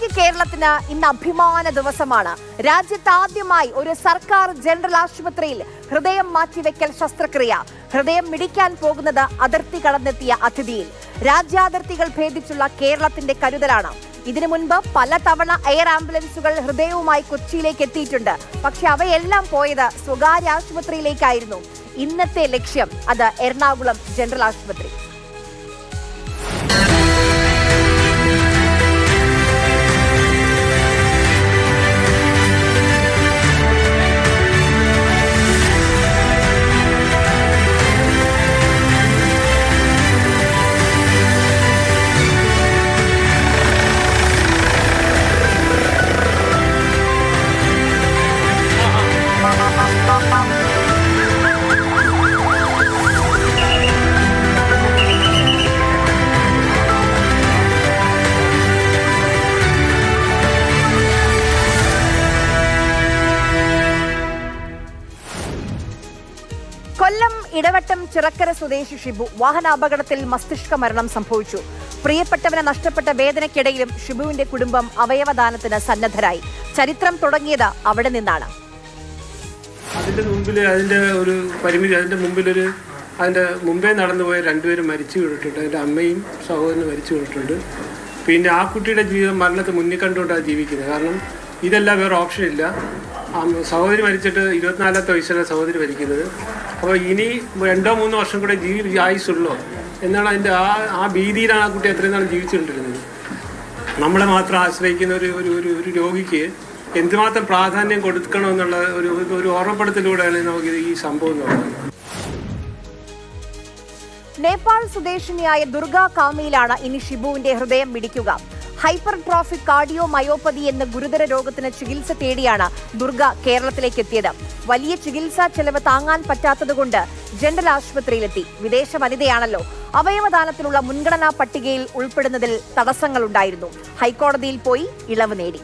ആരോഗ്യ കേരളത്തിന് ഇന്ന് അഭിമാന ദിവസമാണ്. രാജ്യത്താദ്യമായി ഒരു സർക്കാർ ജനറൽ ആശുപത്രിയിൽ ഹൃദയം മാറ്റിവെക്കൽ ശസ്ത്രക്രിയ. ഹൃദയം മിടിക്കാൻ പോകുന്നത് അതിർത്തി കടന്നെത്തിയ അതിഥിയിൽ. രാജ്യാതിർത്തികൾ ഭേദിച്ചുള്ള കേരളത്തിന്റെ കരുതലാണ്. ഇതിനു മുൻപ് പലതവണ എയർ ആംബുലൻസുകൾ ഹൃദയവുമായി കൊച്ചിയിലേക്ക് എത്തിയിട്ടുണ്ട്. പക്ഷെ അവയെല്ലാം പോയത് സ്വകാര്യ ആശുപത്രിയിലേക്കായിരുന്നു. ഇന്നത്തെ ലക്ഷ്യം അത് എറണാകുളം ജനറൽ ആശുപത്രി. കൊല്ലം ഇടവട്ടം ചിറക്കര സ്വദേശി ഷിബു വാഹനാപകടത്തിൽ മസ്തിഷ്ക മരണം സംഭവിച്ചു. പ്രിയപ്പെട്ടവനെ നഷ്ടപ്പെട്ട വേദനയ്ക്കിടയിലും ഷിബുവിന്റെ കുടുംബം അവയവദാനത്തിന് സന്നദ്ധരായി. ചരിത്രം തുടങ്ങിയത് അവിടെ നിന്നാണ്. അതിന്റെ മുമ്പേ നടന്നുപോയ രണ്ടുപേരും മരിച്ചു വീണിട്ടുണ്ട്. അതിന്റെ അമ്മയും സഹോദരനും മരിച്ചു വീണിട്ടുണ്ട്. പിന്നെ ആ കുട്ടിയുടെ ജീവിതം മരണത്തെ മുന്നിൽ കണ്ടുകൊണ്ടാണ് ജീവിക്കുന്നത്. കാരണം ഇതെല്ലാം വേറെ ഓപ്ഷൻ ഇല്ല. സഹോദരി മരിച്ചിട്ട് 24ാമത്തെ വയസ്സിലാണ് സഹോദരി മരിക്കുന്നത്. അപ്പോൾ ഇനി 2-3 വർഷം കൂടെ ആയുസുള്ളൂ എന്നാണ് അതിൻ്റെ ആ ഭീതിയിലാണ് ആ കുട്ടി എത്രയും നാളും ജീവിച്ചുകൊണ്ടിരുന്നത്. നമ്മളെ മാത്രം ആശ്രയിക്കുന്ന ഒരു രോഗിക്ക് എന്തുമാത്രം പ്രാധാന്യം കൊടുക്കണമെന്നുള്ള ഒരു ഓർമ്മപ്പെടുത്തലൂടെയാണ് നമുക്ക് ഈ സംഭവം എന്ന് പറയുന്നത്. നേപ്പാൾ സ്വദേശിനിയായ ദുർഗ കാമിയിലാണ് ഇനി ഷിബുവിന്റെ ഹൃദയം മിടിക്കുക. ഹൈപ്പർട്രോഫിക് കാർഡിയോ മയോപ്പതി എന്ന ഗുരുതര രോഗത്തിന് ചികിത്സ തേടിയാണ് ദുർഗ കേരളത്തിലേക്ക് എത്തിയത്. വലിയ ചികിത്സാ ചെലവ് താങ്ങാൻ പറ്റാത്തതുകൊണ്ട് ജനറൽ ആശുപത്രിയിലെത്തി. വിദേശ വനിതയാണല്ലോ. അവയവദാനത്തിനുള്ള മുൻഗണനാ പട്ടികയിൽ ഉൾപ്പെടുന്നതിൽ തടസ്സങ്ങളുണ്ടായിരുന്നു. ഹൈക്കോടതിയിൽ പോയി ഇളവ് നേടി.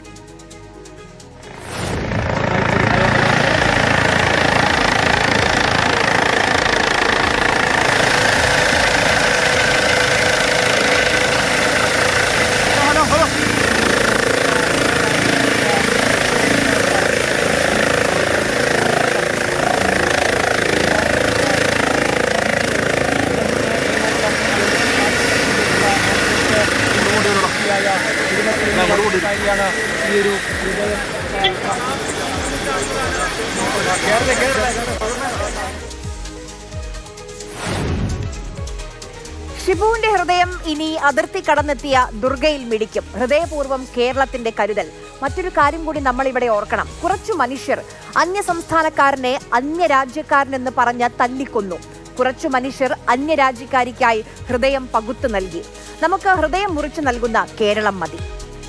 ഷിബുവിന്റെ ഹൃദയം ഇനി അതിർത്തി കടന്നെത്തിയ ദുർഗയിൽ മിടിക്കും. ഹൃദയപൂർവ്വം കേരളത്തിന്റെ കരുതൽ. മറ്റൊരു കാര്യം കൂടി നമ്മൾ ഇവിടെ ഓർക്കണം. കുറച്ചു മനുഷ്യർ അന്യസംസ്ഥാനക്കാരനെ അന്യരാജ്യക്കാരനെന്ന് പറഞ്ഞ് തല്ലിക്കൊന്നു. കുറച്ചു മനുഷ്യർ അന്യരാജ്യക്കാരിക്കായി ഹൃദയം പകുത്തു നൽകി. നമുക്ക് ഹൃദയം മുറിച്ചു നൽകുന്ന കേരളം മതി.